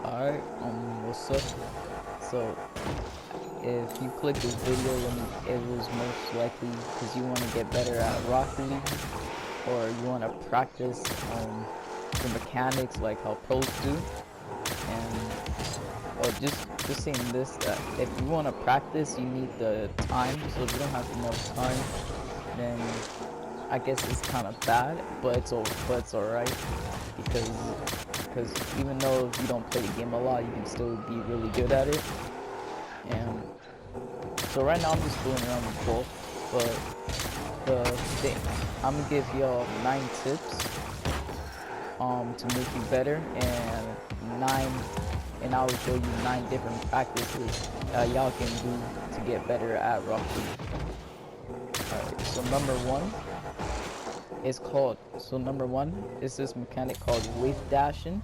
Alright, what's up? So, if you click this video, then it was most likely because you want to get better at Rocket League, or you want to practice the mechanics like how pros do. And just saying this, that if you want to practice, you need the time. So if you don't have enough time, then I guess it's kind of bad, but it's alright because even though you don't play the game a lot, you can still be really good at it. And so right now I'm just fooling around with both, but the thing, I'm gonna give y'all 9 tips to make you better, and I will show you 9 different practices y'all can do to get better at Rocket League. Alright, so number one is this mechanic called wave dashing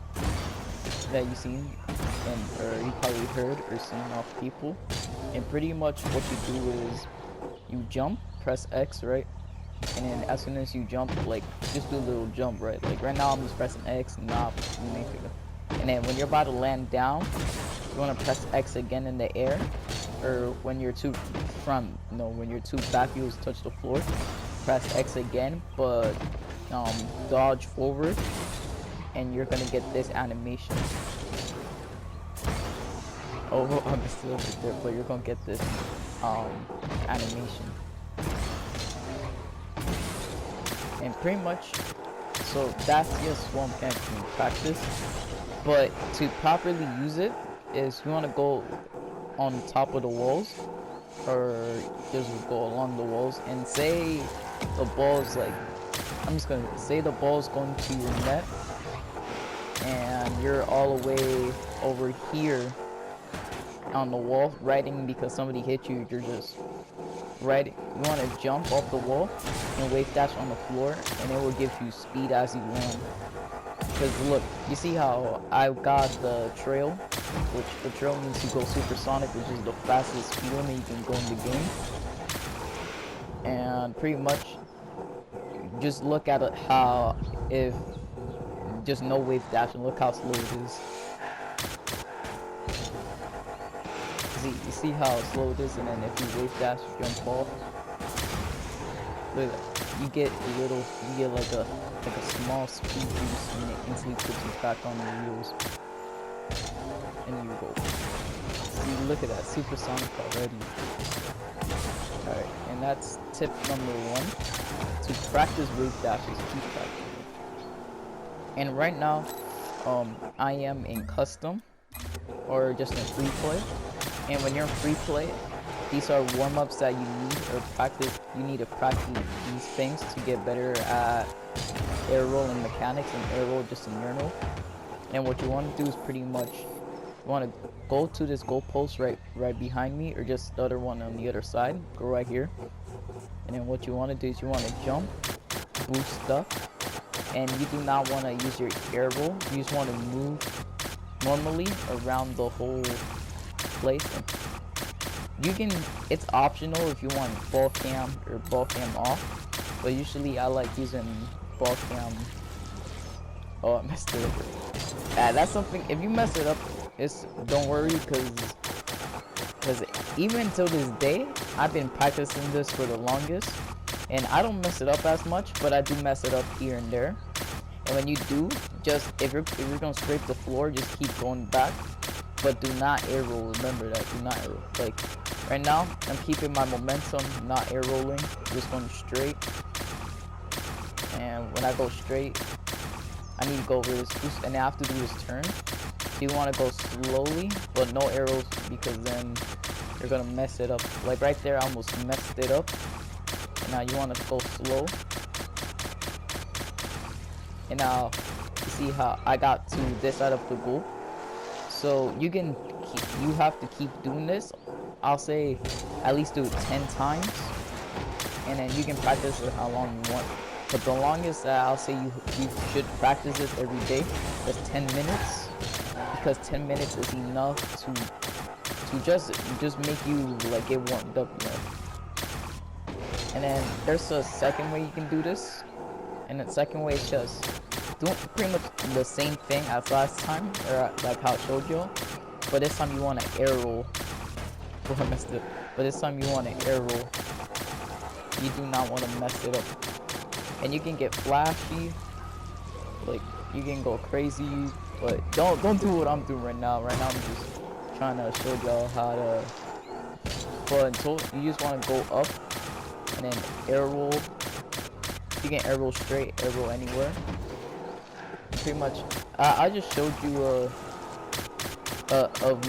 that you seen or you probably heard or seen off people. And pretty much what you do is you jump, press X, right? And then as soon as you jump, like just do a little jump, right? Like right now I'm just pressing X, and then when you're about to land down, you want to press X again in the air, or when your two back wheels touch the floor, press X again, but dodge forward, and you're gonna get this animation. Oh, I'm still a bit there, but you're gonna get this animation. And pretty much, so that's just one mechanic you can practice. But to properly use it, is you want to go on top of the walls, or just go along the walls, and say the ball's like, I'm just gonna say the ball's going to your net, and you're all the way over here on the wall riding because somebody hit you. You're just riding. You want to jump off the wall and wave dash on the floor, and it will give you speed as you land. Because look, you see how I got the trail, which the trail means you go supersonic, which is the fastest speed limit you can go in the game. And pretty much just look at it, how if just no wave dash, and look how slow it is. You see how slow it is, and then if you wave dash, jump off, look, you get like a small speed boost, and it instantly puts you back on the wheels, and you go. See, look at that, supersonic already. Alright, and that's tip number 1. To practice wave dashes, keep practicing. And right now, I am in custom, or just in free play. And when you're in free play, these are warm-ups that you need, or practice. You need to practice these things to get better at air rolling mechanics and air roll just in general. And what you want to do is pretty much, you want to go to this goalpost right behind me, or just the other one on the other side. Go right here. And then what you want to do is you want to jump, boost up, and you do not want to use your air roll. You just want to move normally around the whole place. You can, it's optional if you want ball cam or ball cam off, but usually I like using ball cam. Oh, I messed it up. That's something, if you mess it up, don't worry, because even till this day, I've been practicing this for the longest, and I don't mess it up as much, but I do mess it up here and there. And when you do, just if you're gonna scrape the floor, just keep going back, but do not air roll. Remember that, do not air roll. Like right now, I'm keeping my momentum, not air rolling, just going straight. And when I go straight, I need to go over this boost, and I have to do this turn. So you want to go slowly, but no arrows, because then you're gonna mess it up. Like right there, I almost messed it up. And now you want to go slow. And now you see how I got to this side of the goal. So you have to keep doing this. I'll say at least do it 10 times, and then you can practice it how long you want. But the longest I'll say you should practice this every day is 10 minutes, because 10 minutes is enough to just make you like get warmed up, you know. And then there's a second way you can do this, and the second way is just pretty much the same thing as last time, or like how I showed you, but this time you want to air roll. Oh, I messed it. But this time you want to air roll. You do not want to mess it up. And you can get flashy, like you can go crazy, but don't do what I'm doing right now. Right now I'm just trying to show y'all how to. But until you just want to go up and then air roll. You can air roll straight, air roll anywhere. Pretty much, I just showed you of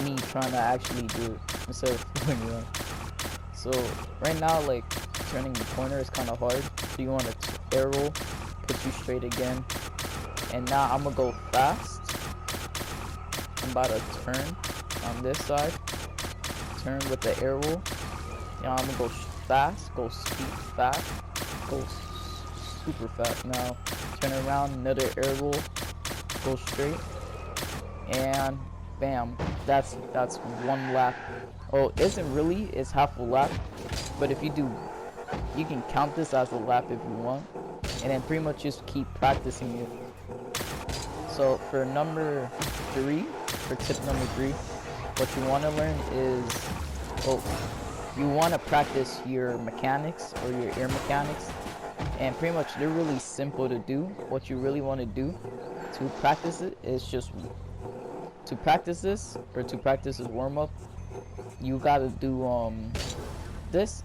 me trying to actually do it instead of fooling you in. So right now, like turning the corner is kind of hard. So you want to air roll, put you straight again. And now I'm gonna go fast. I'm about to turn on this side. Turn with the air roll. Now I'm gonna go fast, go speed fast, go super fast now. Turn around, another air roll, go straight, and bam. That's one lap. Oh, isn't really, it's half a lap. But if you do, you can count this as a lap if you want. And then pretty much just keep practicing it. So for number 3, for tip number 3, what you want to learn is, you want to practice your mechanics or your air mechanics. And pretty much they're really simple to do. What you really want to do to practice it is just to practice this, or to practice this warm-up, you gotta do this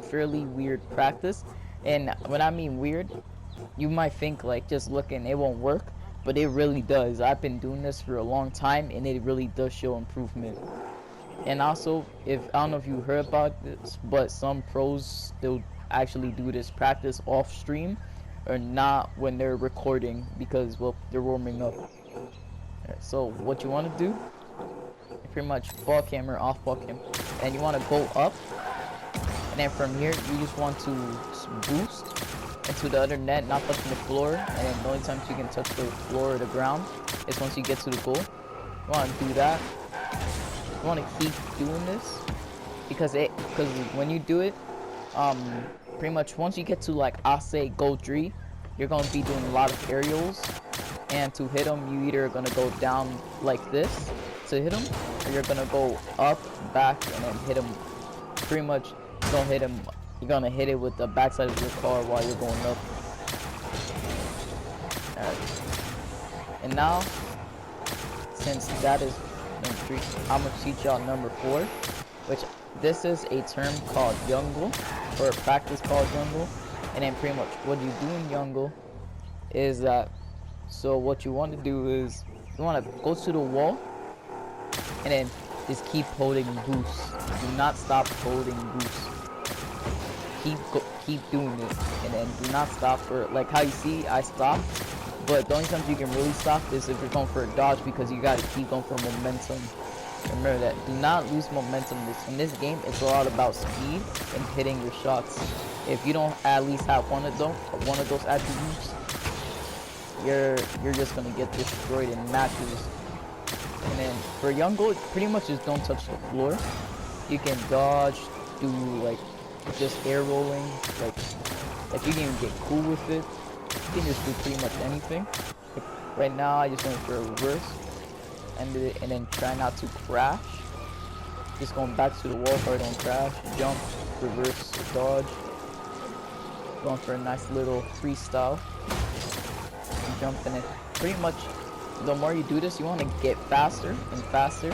fairly weird practice. And when I mean weird, you might think like just looking it won't work, but it really does. I've been doing this for a long time and it really does show improvement. And also, if I don't know if you heard about this, but some pros still actually do this practice off stream or not when they're recording, because well, they're warming up. So what you want to do, pretty much ball camera, off ball camera, and you want to go up, and then from here you just want to boost into the other net, not touching the floor. And then the only times you can touch the floor or the ground is once you get to the goal. You want to do that. You want to keep doing this because when you do it, pretty much once you get to like I'll say goal 3, you're gonna be doing a lot of aerials, and to hit them you either gonna go down like this to hit them, or you're gonna go up, back, and then hit them. Pretty much don't hit them. You're gonna hit it with the backside of your car while you're going up. Alright. And now, since that is number 3, I'm gonna teach y'all number 4, which this is a term called jungle, or a practice called jungle. And then pretty much what you do in jungle is that, so what you want to do is you want to go to the wall and then just keep holding boost. Do not stop holding boost. Keep doing it, and then do not stop. For like how you see I stopped, but the only times you can really stop is if you're going for a dodge, because you got to keep going for momentum. Remember that. Do not lose momentum. In this game, it's a lot about speed and hitting your shots. If you don't at least have one of those attributes, you're just gonna get destroyed in matches. And then for jungle, pretty much just don't touch the floor. You can dodge, do like just air rolling, like if you can even get cool with it, you can just do pretty much anything. Right now I just went for a reverse, and then try not to crash. Just going back to the wall so I don't crash. Jump, reverse, dodge. Going for a nice little freestyle. Jumping it. Pretty much, the more you do this, you want to get faster and faster,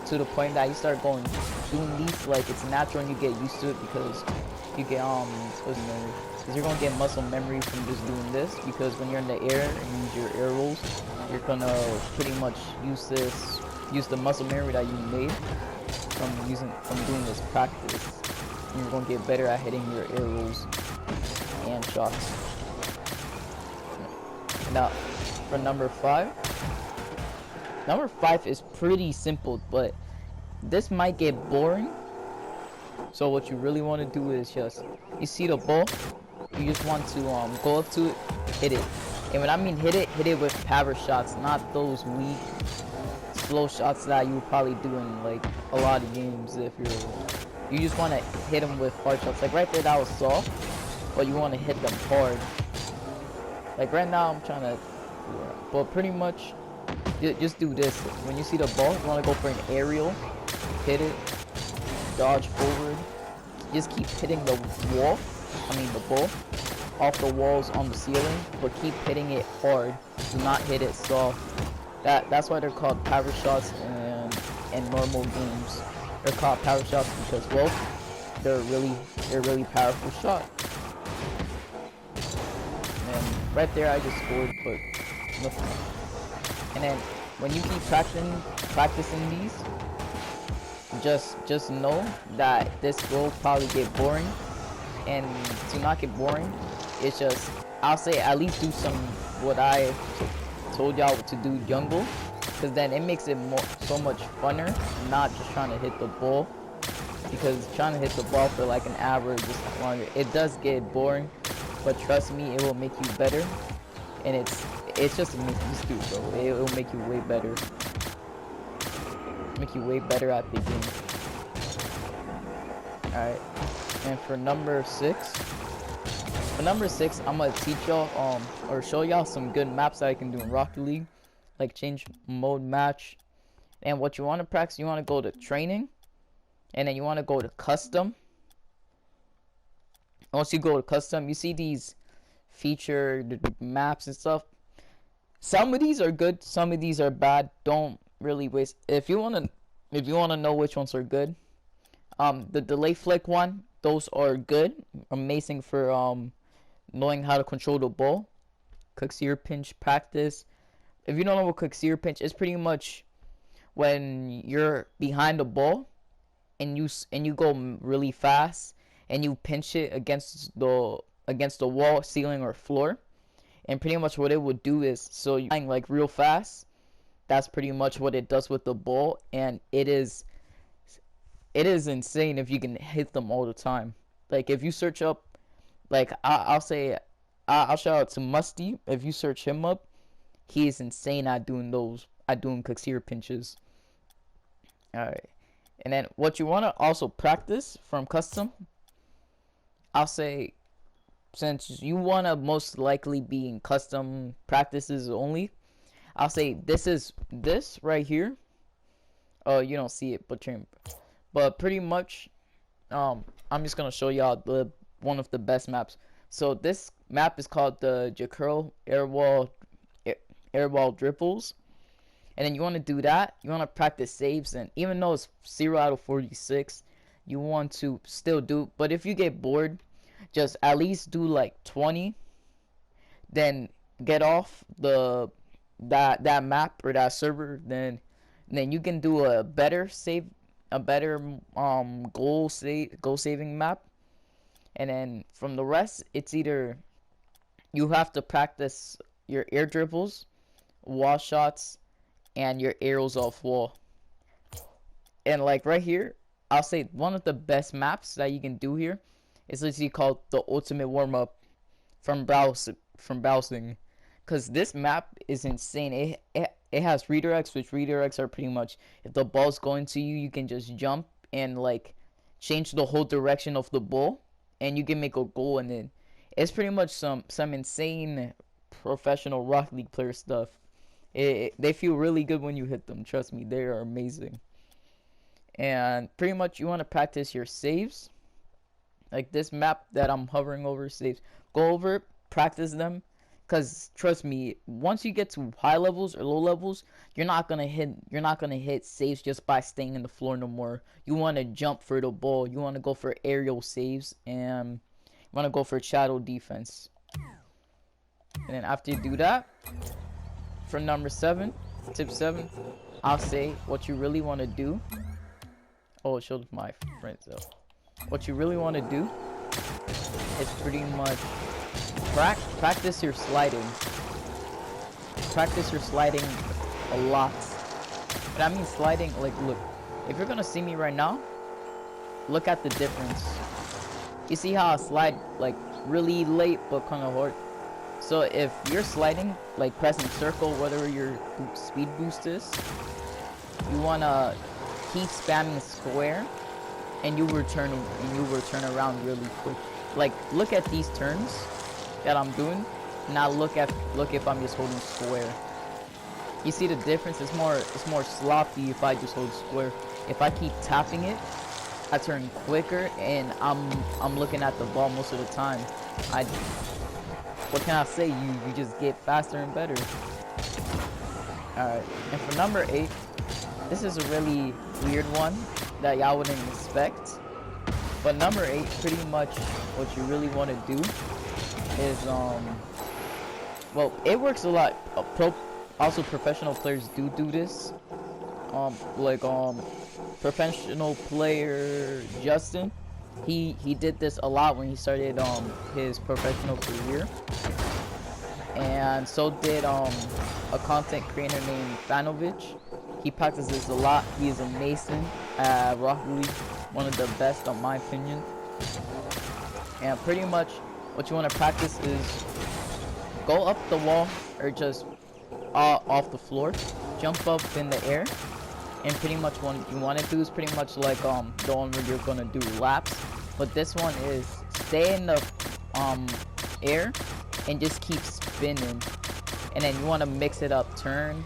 to the point that you start doing these like it's natural and you get used to it, because you get because you're gonna get muscle memory from just doing this, because when you're in the air and use your air rolls, you're gonna pretty much use the muscle memory that you made from doing this practice, and you're gonna get better at hitting your air rolls and shots. Now for number 5 is pretty simple, but this might get boring. So what you really want to do is just, you see the ball, you just want to go up to it, hit it. And when I mean hit it with power shots, not those weak slow shots that you would probably do in like a lot of games. If you just want to hit them with hard shots. Like right there, that was soft, but you want to hit them hard. Like right now I'm trying to floor. But pretty much, just do this. When you see the ball, you want to go for an aerial, hit it, dodge forward. Just keep hitting the wall, the ball, off the walls on the ceiling, but keep hitting it hard. Do not hit it soft. That's why they're called power shots in normal games. They're called power shots because, well, they're really powerful shot. And right there I just scored, but nothing. And then when you keep practicing these, just know that this will probably get boring. And to not get boring, it's just, I'll say at least do some what I told y'all to do jungle, because then it makes it so much funner, not just trying to hit the ball. Because trying to hit the ball for like an hour is just longer. It does get boring, but trust me, it will make you better. And it's just just do it, bro. It will make you way better. Make you way better at the game. Alright. And for number 6, I'm gonna teach y'all or show y'all some good maps that I can do in Rocket League, like change mode match. And what you want to practice, you want to go to training, and then you want to go to custom. Once you go to custom, you see these featured maps and stuff. Some of these are good, some of these are bad. Don't really waste. If you wanna know which ones are good, the delay flick one, those are good, amazing for knowing how to control the ball. Coxier pinch practice. If you don't know what Coxier pinch is, pretty much when you're behind the ball and you go really fast and you pinch it against the wall, ceiling, or floor. And pretty much what it would do is, so you're flying like real fast. That's pretty much what it does with the ball, and it is insane if you can hit them all the time. Like if you search up, like I'll shout out to Musty. If you search him up, he is insane at doing Coxier pinches. Alright. And then what you want to also practice from custom, I'll say, since you want to most likely be in custom practices only, I'll say this right here. Oh, you don't see it, but pretty much, I'm just gonna show y'all one of the best maps. So this map is called the Jacurl Airball Dribbles. And then you want to do that. You want to practice saves, and even though it's 0 out of 46, you want to still do. But if you get bored, just at least do like 20. Then get off that map or that server. Then you can do a better save, a better goal saving map. And then from the rest, it's either you have to practice your air dribbles, wall shots, and your arrows off wall. And like right here, I'll say one of the best maps that you can do here is literally called the ultimate warm-up from browsing, because this map is insane. It has redirects, which redirects are pretty much, if the ball's going to you, you can just jump and like change the whole direction of the ball, and you can make a goal. And then it's pretty much some insane professional Rocket League player stuff. They feel really good when you hit them. Trust me, they are amazing. And pretty much you want to practice your saves. Like this map that I'm hovering over, saves. Go over it, practice them. Because trust me, once you get to high levels or low levels, you're not gonna hit saves just by staying in the floor no more. You want to jump for the ball. You want to go for aerial saves, and you want to go for shadow defense. And then after you do that, for number 7, tip 7, I'll say what you really want to do. Oh, it showed my friends though. What you really want to do is pretty much practice your sliding. Practice your sliding a lot. And I mean sliding, like, look, if you're gonna see me right now, look at the difference. You see how I slide like really late but kind of hard? So if you're sliding, like pressing circle, whatever your speed boost is, you wanna keep spamming square, and you will turn around really quick. Like look at these turns that I'm doing. Now look if I'm just holding square. You see the difference? It's more sloppy if I just hold square. If I keep tapping it, I turn quicker, and I'm looking at the ball most of the time. What can I say? You just get faster and better. Alright, and for number 8, this is a really weird one that y'all wouldn't expect. But number 8, pretty much what you really want to do is well, it works a lot. Also professional players do this. Professional player Justin, he did this a lot when he started his professional career. And so did a content creator named Fanovich. He practices a lot. He is amazing at Rocket League, one of the best in my opinion. And pretty much what you want to practice is go up the wall or just off the floor, jump up in the air, and pretty much what you want to do is pretty much like the one where you're gonna do laps. But this one is stay in the air and just keep spinning, and then you want to mix it up, turn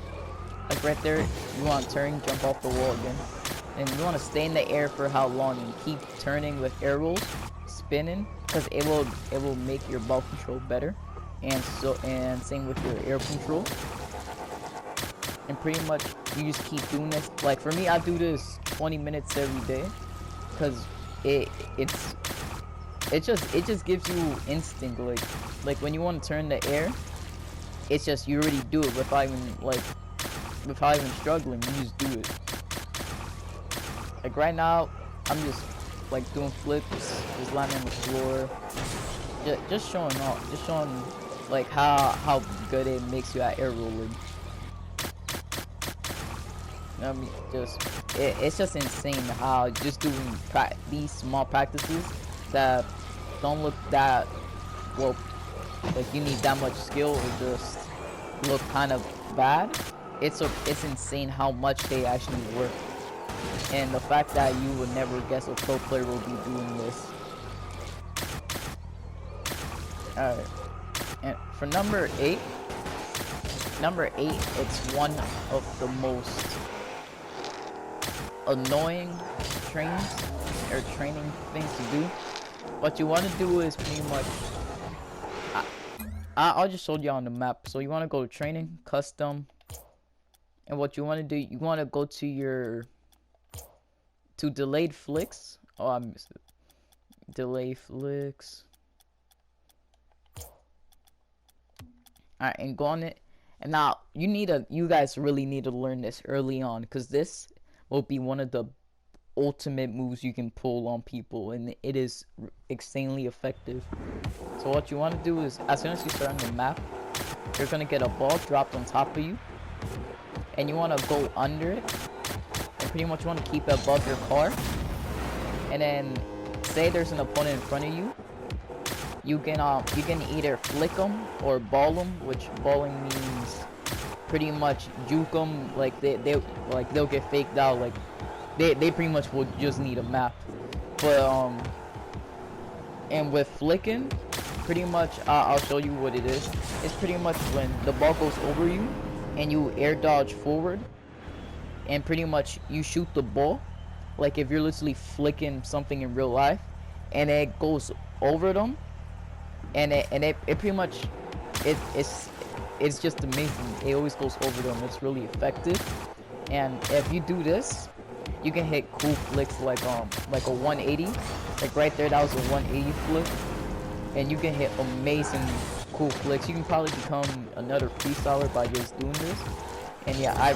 like right there, you want to turn, jump off the wall again, and you want to stay in the air for how long and keep turning with air rolls, spinning, because it will make your ball control better, and same with your air control. And pretty much you just keep doing this. Like for me, I do this 20 minutes every day, because it just gives you instinct, like when you want to turn the air, it's just you already do it without even struggling. You just do it. Like right now, I'm just like doing flips, just landing on the floor, just showing off, just showing like how good it makes you at air rolling. I mean, it's just insane how just doing these small practices that don't look that well, like you need that much skill, or just look kind of bad. It's insane how much they actually work, and the fact that you would never guess a pro player will be doing this. Alright, and for number 8, it's one of the most annoying training things to do. What you want to do is pretty much, I'll just show you on the map. So you want to go to training, custom, and what you want to do, you want to go to delayed flicks. Oh, I missed it. Delay flicks. Alright, and go on it. And now you guys really need to learn this early on, because this will be one of the ultimate moves you can pull on people, and it is insanely effective. So what you want to do is, as soon as you start on the map, you're gonna get a ball dropped on top of you, and you want to go under it, and pretty much want to keep it above your car. And then say there's an opponent in front of you, you can either flick them or ball them, which balling means pretty much juke them, like they'll get faked out, like they pretty much will just need a map. But and with flicking, pretty much I'll show you what it is. It's pretty much when the ball goes over you and you air dodge forward, and pretty much you shoot the ball, like if you're literally flicking something in real life, and it goes over them, and it pretty much it's just amazing. It always goes over them. It's really effective. And if you do this, you can hit cool flicks like a 180. Like right there, that was a 180 flick. And you can hit amazing cool flicks. You can probably become another freestyler by just doing this. And yeah, I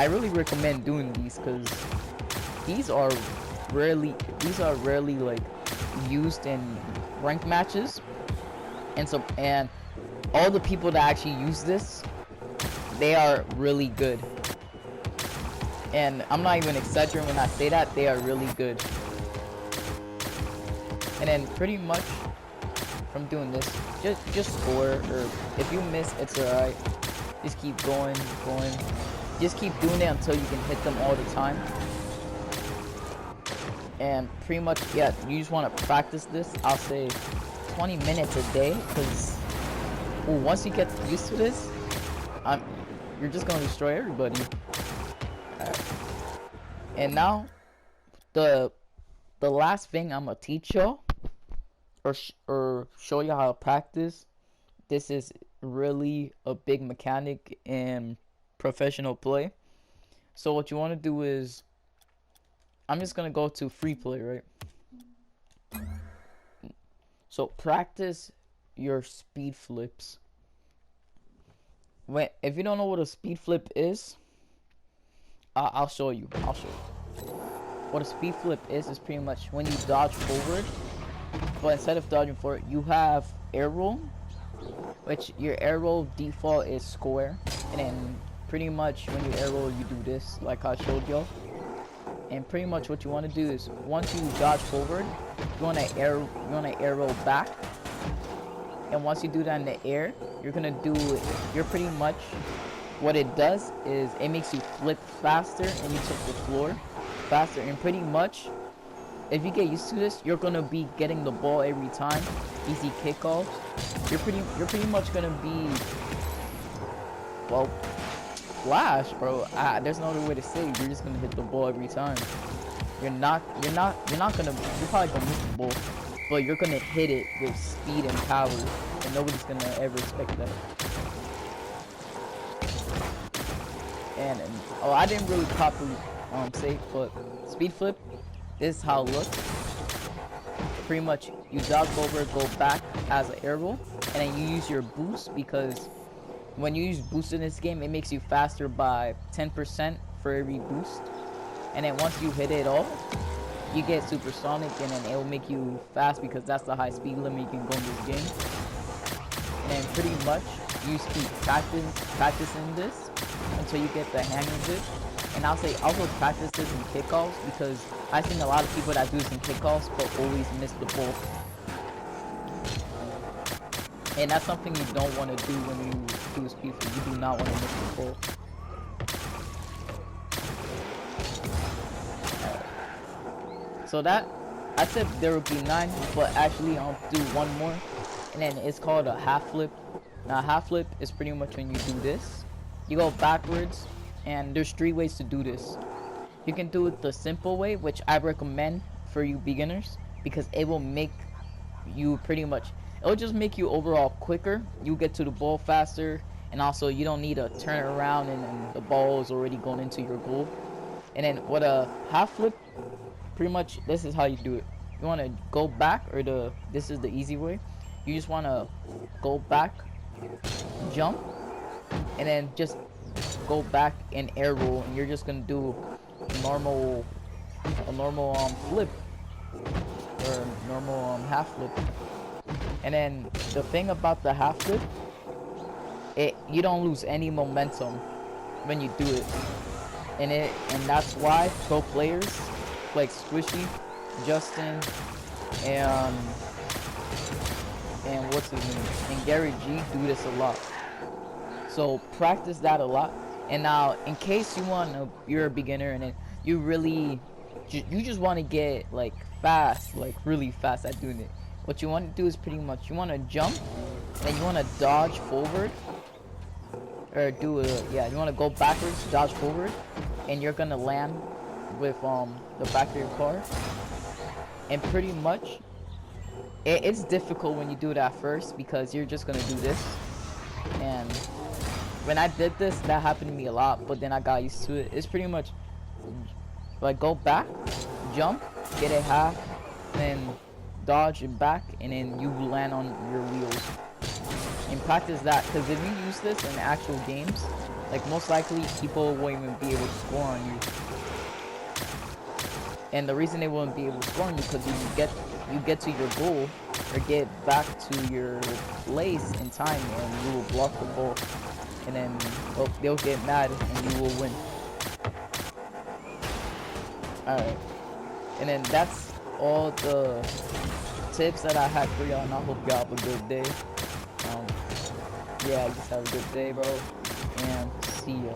really recommend doing these, because these are rarely like used in ranked matches. And all the people that actually use this, they are really good. And I'm not even exaggerating when I say that, they are really good. And then pretty much from doing this, just score, or if you miss, it's alright. Just keep going. Just keep doing it until you can hit them all the time. And pretty much, yeah, you just want to practice this. I'll say 20 minutes a day, because once you get used to this, you're just gonna destroy everybody. And now, the last thing I'm gonna teach y'all, or show you how to practice. This is really a big mechanic in professional play. So what you want to do is, I'm just gonna go to free play, right? So practice your speed flips. If you don't know what a speed flip is, I'll show you. What a speed flip is pretty much when you dodge forward, but instead of dodging forward, you have air roll, which your air roll default is square, and then pretty much when you air roll, you do this, like I showed y'all. And pretty much what you want to do is, once you dodge forward, you want to air roll back. And once you do that in the air, you're pretty much, what it does is it makes you flip faster and you took the floor faster. And pretty much, if you get used to this, you're gonna be getting the ball every time. Easy kickoffs. You're pretty much gonna be, well, Flash, bro. There's no other way to say it. You're just gonna hit the ball every time. You're probably gonna miss the ball, but you're gonna hit it with speed and power, and nobody's gonna ever expect that. And I didn't really properly say, but speed flip, this is how it looks. Pretty much, you dodge over, go back as an air roll, and then you use your boost, because when you use boost in this game, it makes you faster by 10% for every boost. And then once you hit it all, you get supersonic, and then it will make you fast, because that's the high speed limit you can go in this game. And then pretty much you just keep practicing this until you get the hang of it. And I'll say also practice this in kickoffs, because I've seen a lot of people that do this in kickoffs but always miss the ball. And that's something you don't want to do when you do speed flip. You do not want to miss the ball. So that, I said there would be 9, but actually I'll do one more, and then it's called a half flip. Now half flip is pretty much when you do this. You go backwards, and there's 3 ways to do this. You can do it the simple way, which I recommend for you beginners, because it will make you it'll just make you overall quicker. You get to the ball faster, and also you don't need to turn around and the ball is already going into your goal. And then what a half flip, pretty much this is how you do it. You want to go back, or this is the easy way. You just want to go back, jump, and then just go back and air roll, and you're just gonna do a normal flip, or normal half flip. And then the thing about the half flip, you don't lose any momentum when you do it, and that's why pro players like Squishy, Justin, and what's his name, and Gary G do this a lot. So practice that a lot. And now, in case you're a beginner and then you just want to get like fast, like really fast at doing it, what you want to do is pretty much you want to jump, and you want to dodge forward, or you want to go backwards, dodge forward, and you're gonna land with the back of your car. And pretty much it's difficult when you do it at first, because you're just gonna do this. And when I did this, that happened to me a lot, but then I got used to it. It's pretty much like go back, jump, get a half, then dodge it back, and then you land on your wheels. And practice that, because if you use this in actual games, like most likely people won't even be able to score on you. And the reason they won't be able to score on you, because you get to your goal, or get back to your place in time, and you will block the ball, and then they'll get mad and you will win. Alright, and then that's all the tips that I had for y'all, and I hope y'all have a good day. Yeah, just have a good day, bro, and see ya.